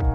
Ooh,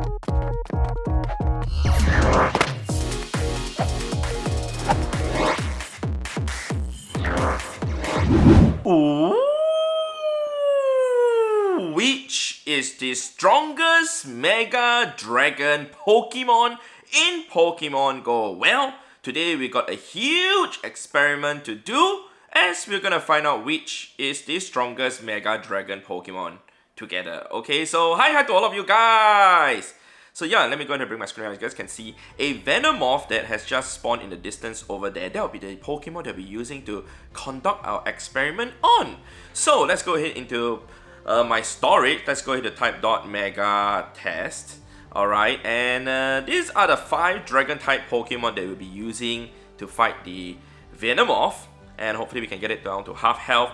which is the strongest Mega Dragon Pokemon in Pokemon GO? Well, today we got a huge experiment to do, as we're gonna find out which is the strongest Mega Dragon Pokemon together. Okay, so hi to all of you guys! So yeah, let me go ahead and bring my screen around. As you guys can see, a Venomoth that has just spawned in the distance over there. That will be the Pokemon that we're using to conduct our experiment on. So let's go ahead into my storage. Let's go ahead to type .mega test. Alright, and these are the 5 Dragon type Pokemon that we'll be using to fight the Venomoth. And hopefully we can get it down to half health.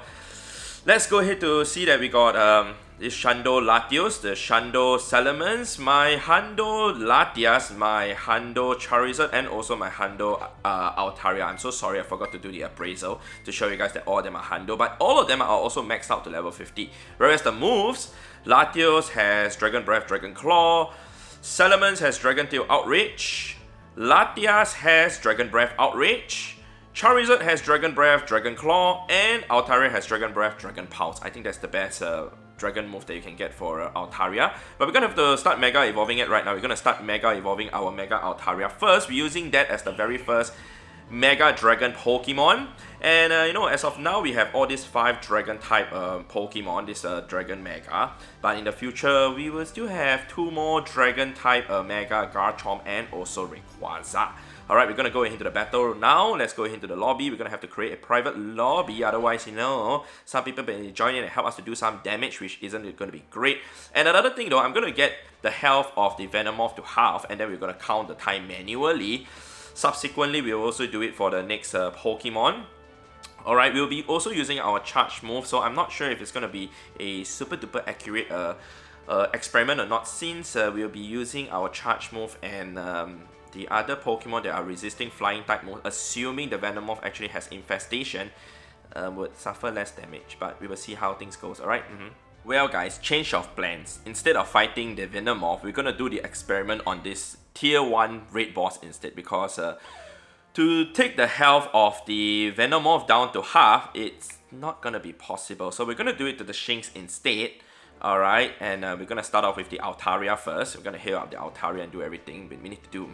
Let's go ahead to see that we got this Shando Latios, the Shando Salamence, my Hundo Latias, my Hundo Charizard, and also my Hundo Altaria. I'm so sorry I forgot to do the appraisal to show you guys that all of them are Hundo, but all of them are also maxed out to level 50. Whereas the moves, Latios has Dragon Breath, Dragon Claw, Salamence has Dragon Tail Outrage, Latias has Dragon Breath Outrage, Charizard has Dragon Breath, Dragon Claw, and Altaria has Dragon Breath, Dragon Pulse. I think that's the best Dragon move that you can get for Altaria. But we're going to have to start Mega Evolving it right now. We're going to start Mega Evolving our Mega Altaria first. We're using that as the very first Mega Dragon Pokemon. And you know, as of now, we have all these 5 Dragon type Pokemon, this Dragon Mega. But in the future, we will still have 2 more Dragon type Mega Garchomp and also Rayquaza. Alright, we're gonna go into the battle now. Let's go into the lobby. We're gonna have to create a private lobby. Otherwise, you know, some people may join in and help us to do some damage, which isn't gonna be great. And another thing though, I'm gonna get the health of the Venomoth to half, and then we're gonna count the time manually. Subsequently, we'll also do it for the next Pokemon. Alright, we'll be also using our charge move, so I'm not sure if it's gonna be a super duper accurate experiment or not, since we'll be using our charge move and the other Pokemon that are resisting flying type mode, assuming the Venomoth actually has infestation, would suffer less damage, but we will see how things goes, alright? Well guys, change of plans. Instead of fighting the Venomoth, we're gonna do the experiment on this tier 1 raid boss instead, because to take the health of the Venomoth down to half, it's not gonna be possible. So we're gonna do it to the Shinx instead. Alright, and we're gonna start off with the Altaria first. We're gonna heal up the Altaria and do everything we need to do.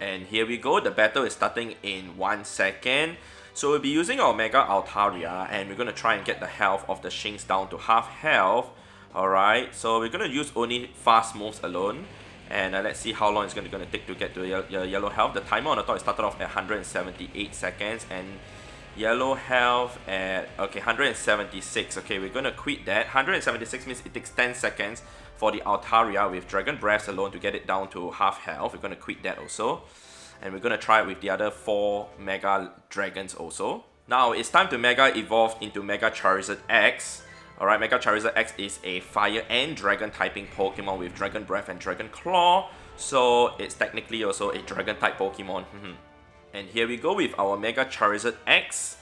And here we go, the battle is starting in 1 second. So we'll be using our Mega Altaria, and we're gonna try and get the health of the Shinx down to half health. Alright, so we're gonna use only fast moves alone. And let's see how long it's gonna take to get to your yellow health. The timer on the top is started off at 178 seconds, and yellow health at, okay, 176. Okay, we're gonna quit that. 176 means it takes 10 seconds for the Altaria with Dragon Breath alone to get it down to half health. We're gonna quit that also. And we're gonna try it with the other 4 Mega Dragons also. Now, it's time to Mega Evolve into Mega Charizard X. Alright, Mega Charizard X is a Fire and Dragon typing Pokemon with Dragon Breath and Dragon Claw. So, it's technically also a Dragon type Pokemon. And here we go with our Mega Charizard X.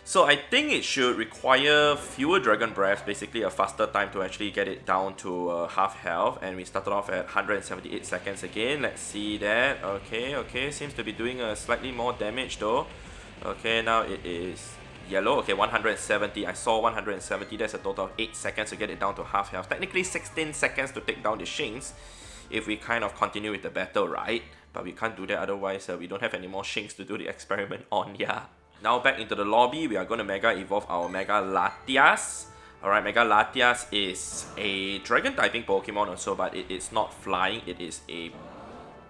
So I think it should require fewer Dragon Breaths, basically a faster time to actually get it down to half health. And we started off at 178 seconds again. Let's see that. Okay, seems to be doing a slightly more damage though. Okay, now it is yellow. Okay, 170. I saw 170. That's a total of 8 seconds to get it down to half health. Technically 16 seconds to take down the Shinx if we kind of continue with the battle, right? But we can't do that, otherwise we don't have any more Shinx to do the experiment on, yeah. Now back into the lobby, we are going to Mega Evolve our Mega Latias. Alright, Mega Latias is a Dragon typing Pokemon also, but it is not flying, it is a...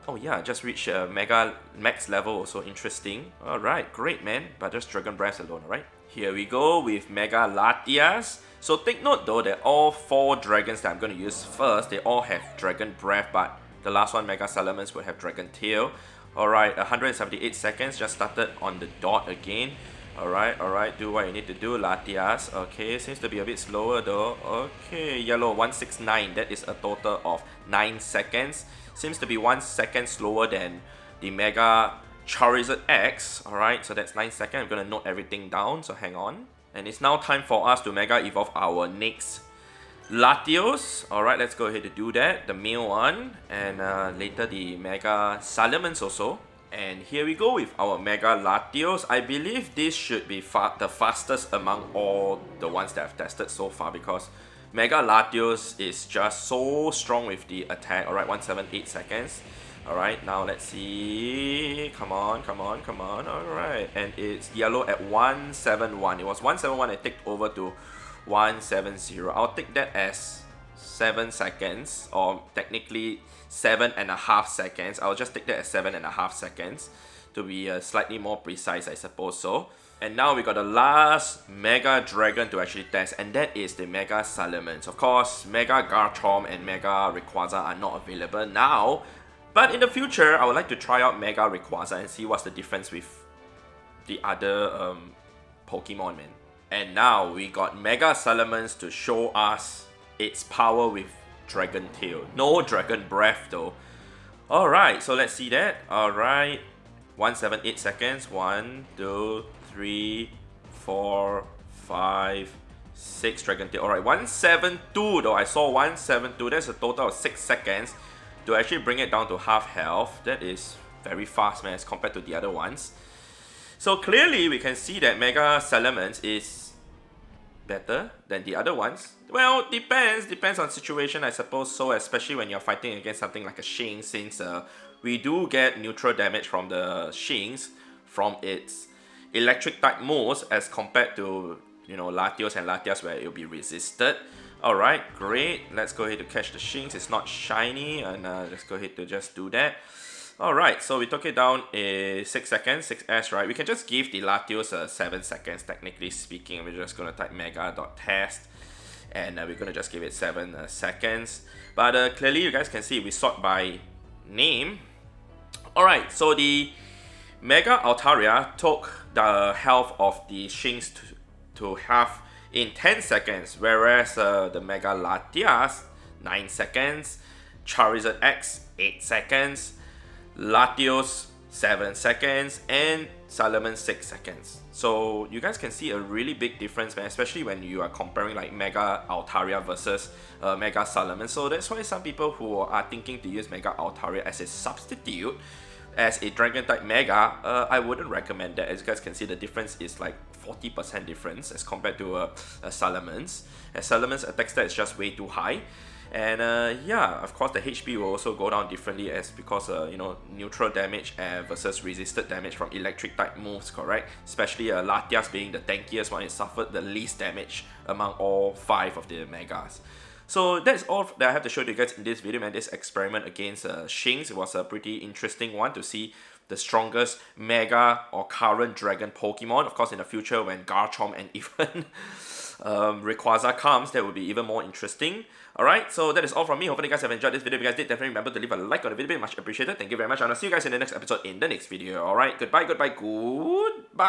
Oh yeah, just reached Mega Max level also, interesting. Alright, great man, but just Dragon Breath alone, alright? Here we go with Mega Latias. So take note though that all 4 dragons that I'm going to use first, they all have Dragon Breath, but the last one, Mega Salamence, will have Dragon Tail. Alright, 178 seconds, just started on the dot again. Alright, do what you need to do, Latias. Okay, seems to be a bit slower though. Okay, yellow, 169, that is a total of 9 seconds. Seems to be 1 second slower than the Mega Charizard X. Alright, so that's 9 seconds. I'm gonna note everything down, so hang on. And it's now time for us to Mega Evolve our next Latios. Alright, let's go ahead to do that. The male one. And later the Mega Salamence also. And here we go with our Mega Latios. I believe this should be the fastest among all the ones that I've tested so far, because Mega Latios is just so strong with the attack. Alright, 178 seconds. Alright, now let's see. Come on, come on, come on. Alright, and it's yellow at 171. It was 171, I ticked over to 170. I'll take that as 7 seconds, or technically 7.5 seconds. I'll just take that as 7.5 seconds to be slightly more precise, I suppose so. And now we got the last Mega Dragon to actually test, and that is the Mega Salamence. Of course, Mega Garchomp and Mega Rayquaza are not available now, but in the future, I would like to try out Mega Rayquaza and see what's the difference with the other Pokemon, man. And now we got Mega Salamence to show us its power with Dragon Tail. No Dragon Breath though. Alright, so let's see that. Alright, 178 seconds. 1, 2, 3, 4, 5, 6 Dragon Tail. Alright, 172 though. I saw 172. That's a total of 6 seconds to actually bring it down to half health. That is very fast, man, as compared to the other ones. So clearly we can see that Mega Salamence is better than the other ones. Well, depends on situation, I suppose so, especially when you're fighting against something like a Shinx, since we do get neutral damage from the Shinx from its electric type moves as compared to, you know, Latios and Latias where it'll be resisted. Alright, great. Let's go ahead to catch the Shinx. It's not shiny, and let's go ahead to just do that. Alright, so we took it down in 6 seconds, 6S, right? We can just give the Latios 7 seconds, technically speaking. We're just going to type mega.test, and we're going to just give it 7 seconds. But clearly, you guys can see we sort by name. Alright, so the Mega Altaria took the health of the Shinx to half in 10 seconds, whereas the Mega Latias, 9 seconds, Charizard X, 8 seconds, Latios 7 seconds, and Salamence 6 seconds. So you guys can see a really big difference, man, especially when you are comparing like Mega Altaria versus Mega Salamence. So that's why some people who are thinking to use Mega Altaria as a substitute as a Dragon type Mega, I wouldn't recommend that. As you guys can see, the difference is like 40% difference as compared to a Salamence. As Salamence attack stat is just way too high. And yeah, of course the HP will also go down differently, as because you know, neutral damage versus resisted damage from electric type moves, correct? Especially Latias being the tankiest one, it suffered the least damage among all 5 of the Megas. So that's all that I have to show you guys in this video, man. This experiment against Shinx, it was a pretty interesting one to see the strongest Mega or current Dragon Pokemon. Of course, in the future when Garchomp and even Rayquaza comes, that will be even more interesting. Alright, so that is all from me. Hopefully you guys have enjoyed this video. If you guys did, definitely remember to leave a like on the video. Much appreciated. Thank you very much, and I'll see you guys in the next episode in the next video. Alright, goodbye, goodbye, goodbye.